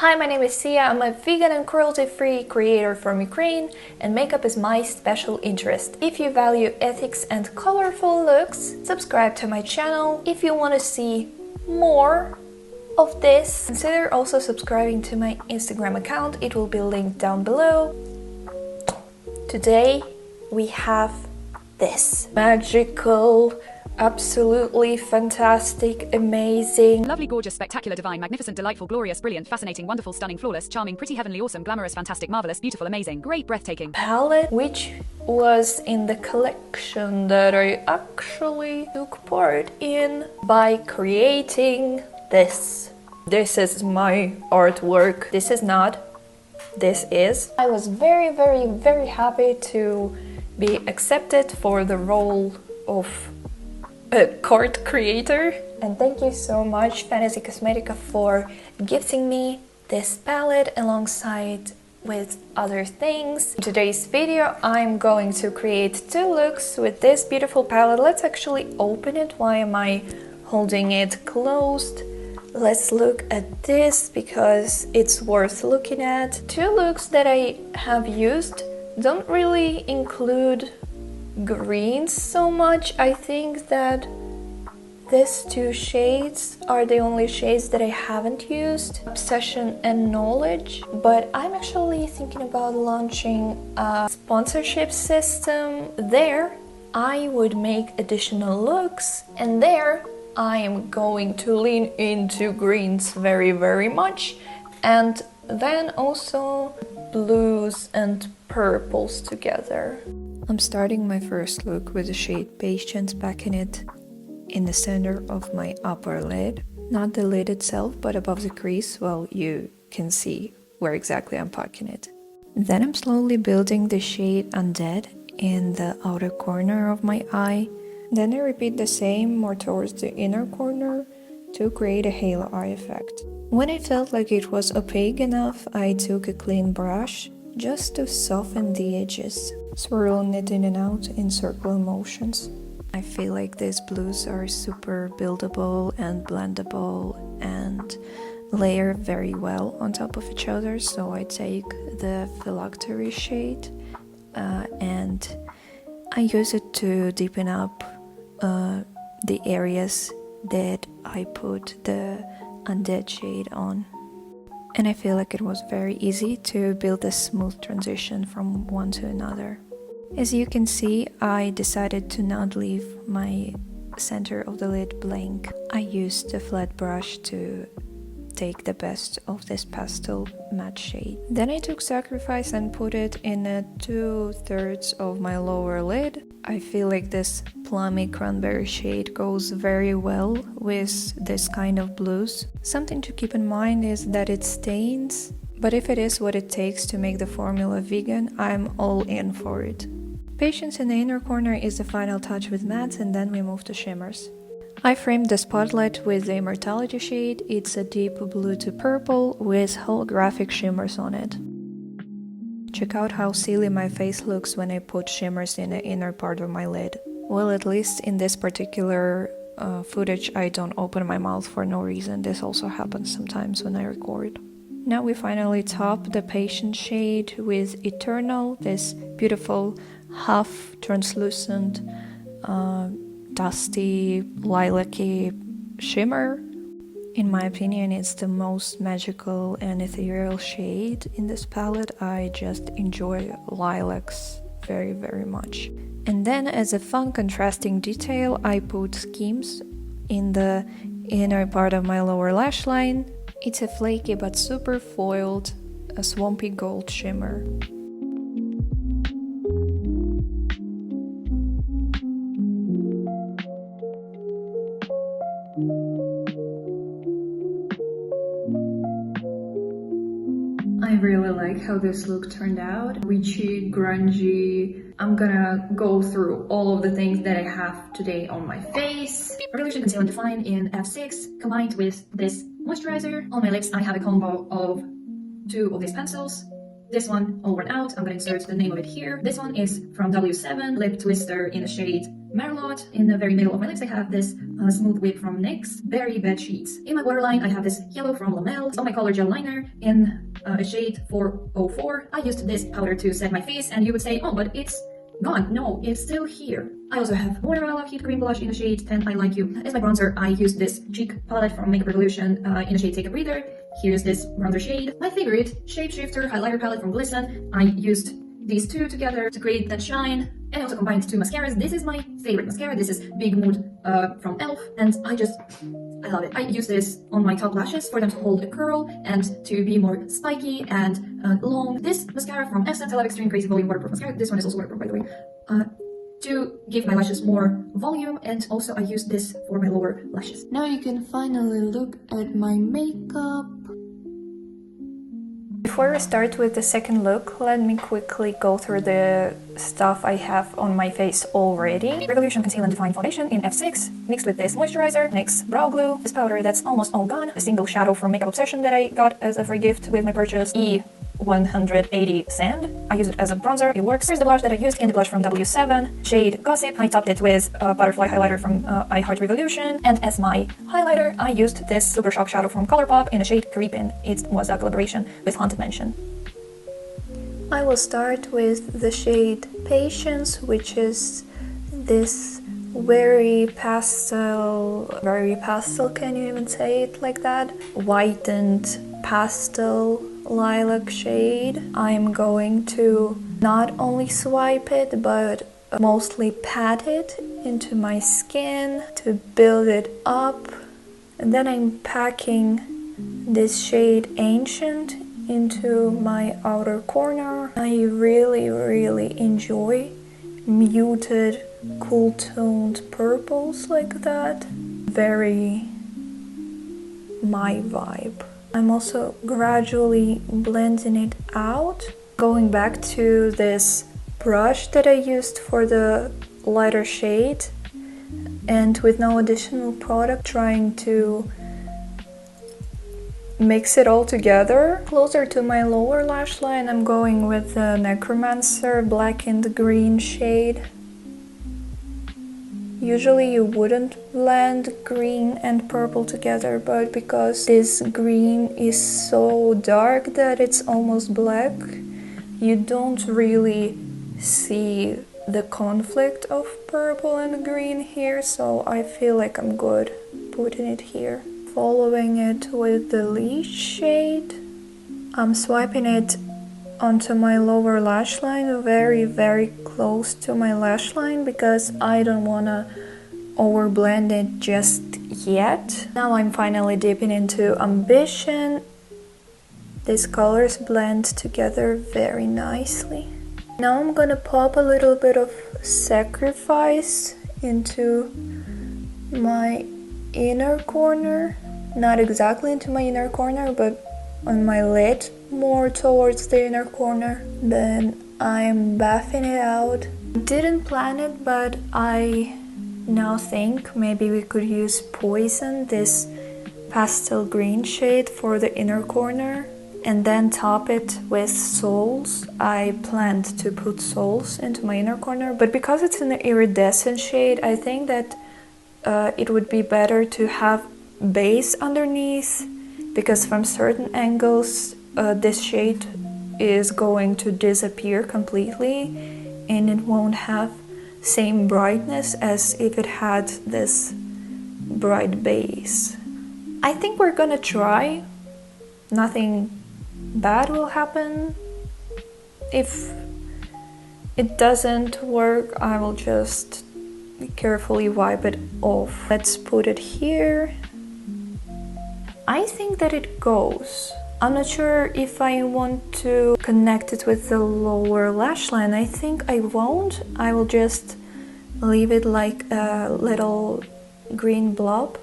Hi, my name is Sia. I'm a vegan and cruelty-free creator from Ukraine, and makeup is my special interest. If you value ethics and colorful looks, subscribe to my channel. If you want to see more of this, consider also subscribing to my Instagram account. It will be linked down below. Today we have this magical, absolutely fantastic, amazing, lovely, gorgeous, spectacular, divine, magnificent, delightful, glorious, brilliant, fascinating, wonderful, stunning, flawless, charming, pretty, heavenly, awesome, glamorous, fantastic, marvelous, beautiful, amazing, great, breathtaking palette, which was in the collection that I actually took part in by creating this. This is my artwork. This is not. This is. I was very happy to be accepted for the role of a card creator, and thank you so much Fantasy Cosmetica for gifting me this palette alongside with other things. In today's video I'm going to create two looks with this beautiful palette. Let's actually open it. Why am I holding it closed? Let's look at this because it's worth looking at. Two looks that I have used don't really include greens so much. I think that these two shades are the only shades that I haven't used, Obsession and Knowledge, but I'm actually thinking about launching a sponsorship system. There I would make additional looks, and there I am going to lean into greens very much, and then also blues and purples together. I'm starting my first look with the shade Patience, packing it in the center of my upper lid. Not the lid itself, but above the crease, well, you can see where exactly I'm packing it. Then I'm slowly building the shade Undead in the outer corner of my eye. Then I repeat the same more towards the inner corner to create a halo eye effect. When I felt like it was opaque enough, I took a clean brush just to soften the edges, swirling it in and out in circular motions. I feel like these blues are super buildable and blendable and layer very well on top of each other, so I take the Phylactery shade and I use it to deepen up the areas that I put the Undead shade on. And I feel like it was very easy to build a smooth transition from one to another. As you can see, I decided to not leave my center of the lid blank. I used a flat brush to take the best of this pastel matte shade. Then I took Sacrifice and put it in a 2/3 of my lower lid. I feel like this plummy cranberry shade goes very well with this kind of blues. Something to keep in mind is that it stains, but if it is what it takes to make the formula vegan, I'm all in for it. Patience in the inner corner is the final touch with mattes, and then we move to shimmers. I framed the spotlight with the Immortality shade. It's a deep blue to purple with holographic shimmers on it. Check out how silly my face looks when I put shimmers in the inner part of my lid. Well, at least in this particular footage I don't open my mouth for no reason. This also happens sometimes when I record. Now we finally top the Patient shade with Eternal, this beautiful half translucent dusty lilac-y shimmer. In my opinion, it's the most magical and ethereal shade in this palette. I just enjoy lilacs very much. And then as a fun contrasting detail, I put Schemes in the inner part of my lower lash line. It's a flaky but super foiled, a swampy gold shimmer. I really like how this look turned out. Witchy, grungy. I'm gonna go through all of the things that I have today on my face. Revolution Conceal and Define in F6 combined with this moisturizer. On my lips I have a combo of two of these pencils. This one all worn out. I'm gonna insert the name of it here. This one is from W7 Lip Twister in the shade Merlot. In the very middle of my lips I have this Smooth Whip from NYX Berry Bed Sheets. In my waterline I have this yellow from Lammel. On my color gel liner in a shade 404. I used this powder to set my face, and you would say, oh, but it's gone. No, it's still here. I also have Motorella Heat Cream Blush in the shade 10 I Like You. As my bronzer, I used this cheek palette from Makeup Revolution in the shade Take a Breather. Here's this bronzer shade. My favorite Shapeshifter highlighter palette from Glisten. I used these two together to create that shine, and I also combined two mascaras. This is my favorite mascara. This is Big Mood from e.l.f. and I love it. I use this on my top lashes for them to hold a curl and to be more spiky and long. This mascara from Essence, I love Extreme Crazy Volume Waterproof Mascara. This one is also waterproof, by the way. To give my lashes more volume, and also I use this for my lower lashes. Now you can finally look at my makeup. Before we start with the second look, let me quickly go through the stuff I have on my face already. Revolution Conceal and Define Foundation in F6, mixed with this moisturizer, NYX Brow Glue, this powder that's almost all gone, a single shadow from Makeup Obsession that I got as a free gift with my purchase, E180 Sand. I use it as a bronzer, it works. Here's the blush that I used, Candy Blush from W7, shade Gossip. I topped it with a butterfly highlighter from I Heart Revolution, and as my highlighter, I used this Super Shock shadow from Colourpop in the shade Creepin'. It was a collaboration with Haunted Mansion. I will start with the shade Patience, which is this very pastel, can you even say it like that? Whitened pastel lilac shade. I'm going to not only swipe it, but mostly pat it into my skin to build it up. And then I'm packing this shade Ancient into my outer corner. I really enjoy muted, cool toned purples like that. Very my vibe. I'm also gradually blending it out. Going back to this brush that I used for the lighter shade, and with no additional product, trying to mix it all together. Closer to my lower lash line, I'm going with the Necromancer Black and Green shade. Usually you wouldn't blend green and purple together, but because this green is so dark that it's almost black, you don't really see the conflict of purple and green here, so I feel like I'm good putting it here. Following it with the Leash shade, I'm swiping it onto my lower lash line, very close to my lash line, because I don't want to overblend it just yet. Now I'm finally dipping into Ambition. These colors blend together very nicely. Now I'm gonna pop a little bit of Sacrifice into my inner corner. Not exactly into my inner corner, but on my lid, more towards the inner corner. Then I'm buffing it out. Didn't plan it, but I now think maybe we could use Poison, this pastel green shade, for the inner corner, and then top it with Souls. I planned to put Souls into my inner corner, but because it's an iridescent shade, I think that it would be better to have base underneath, because from certain angles this shade is going to disappear completely and it won't have same brightness as if it had this bright base. I think we're gonna try. Nothing bad will happen. If it doesn't work, I will just carefully wipe it off. Let's put it here. I think that it goes. I'm not sure if I want to connect it with the lower lash line. I think I won't. I will just leave it like a little green blob.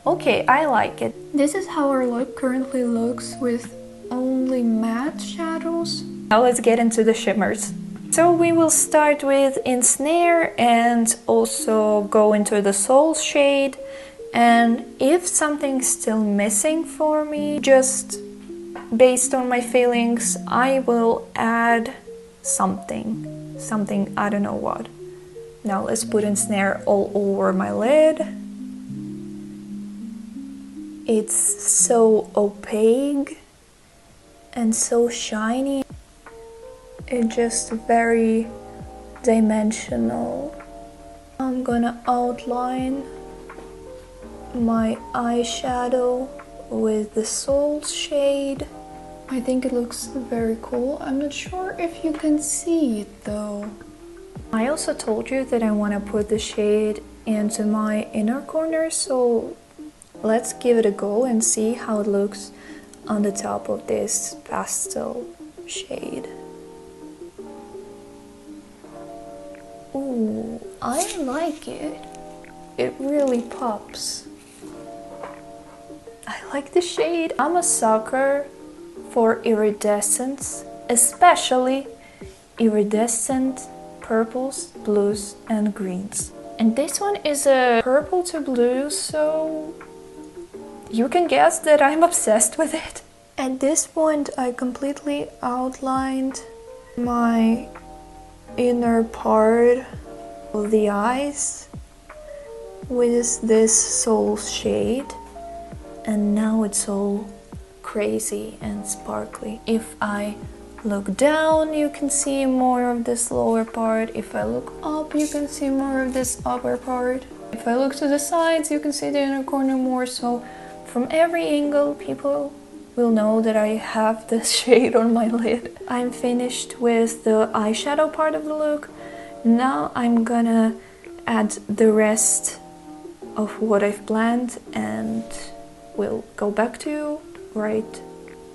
Okay, I like it. This is how our look currently looks with only matte shadows. Now let's get into the shimmers. So we will start with Ensnare and also go into the Soul shade. And if something's still missing for me, just based on my feelings, I will add something, I don't know what. Now let's put in snare all over my lid. It's so opaque and so shiny. It's just very dimensional. I'm gonna outline my eyeshadow with the Soul shade. I think it looks very cool. I'm not sure if you can see it though. I also told you that I want to put the shade into my inner corner, so let's give it a go and see how it looks on the top of this pastel shade. Ooh, I like it. It really pops. I like the shade. I'm a sucker for iridescence, especially iridescent purples, blues and greens. And this one is a purple to blue, so you can guess that I'm obsessed with it. At this point I completely outlined my inner part of the eyes with this Soul shade, and now it's all crazy and sparkly. If I look down, you can see more of this lower part. If I look up, you can see more of this upper part. If I look to the sides, you can see the inner corner more. So from every angle, people will know that I have this shade on my lid. I'm finished with the eyeshadow part of the look. Now I'm gonna add the rest of what I've planned and we'll go back to you right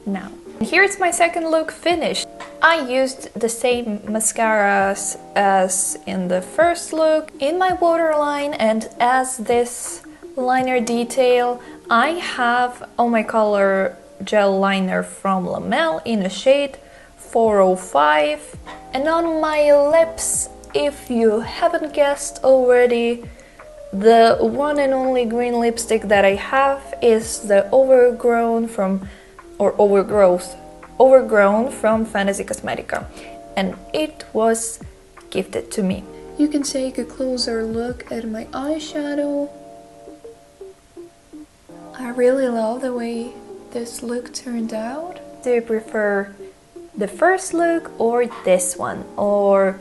now. Here's my second look finished. I used the same mascaras as in the first look in my waterline, and as this liner detail, I have on my color gel liner from Lamel in a shade 405, and on my lips, if you haven't guessed already, the one and only green lipstick that I have is the Overgrown from Fantasy Cosmetica, and it was gifted to me. You can take a closer look at my eyeshadow. I really love the way this look turned out. Do you prefer the first look or this one? Or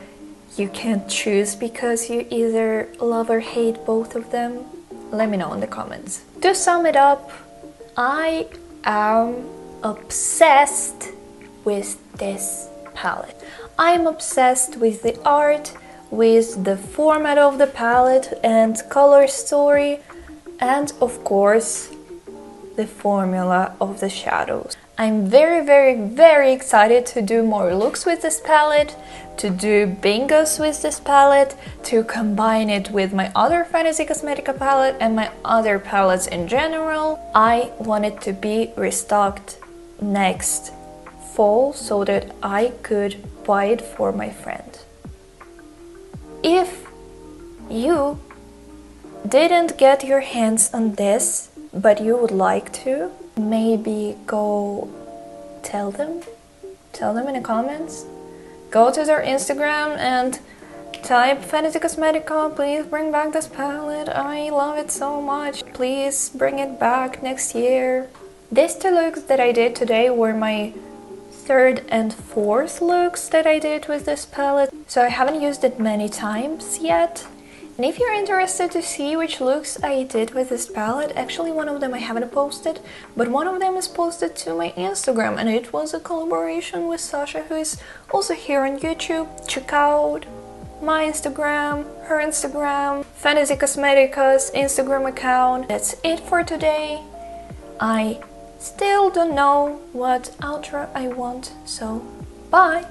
you can't choose because you either love or hate both of them? Let me know in the comments. To sum it up, I am obsessed with this palette. I'm obsessed with the art, with the format of the palette and color story, and of course the formula of the shadows. I'm very excited to do more looks with this palette, to do bingos with this palette, to combine it with my other Fantasy Cosmetica palette and my other palettes in general. I want it to be restocked next fall so that I could buy it for my friend. If you didn't get your hands on this, but you would like to, maybe go tell them in the comments. Go to their Instagram and type Fantasy Cosmetica, please bring back this palette, I love it so much, please bring it back next year. These two looks that I did today were my third and fourth looks that I did with this palette, so I haven't used it many times yet. And if you're interested to see which looks I did with this palette, actually one of them I haven't posted, but one of them is posted to my Instagram, and it was a collaboration with Sasha, who is also here on YouTube. Check out my Instagram, her Instagram, Fantasy Cosmetica's Instagram account. That's it for today. I still don't know what outro I want, so bye!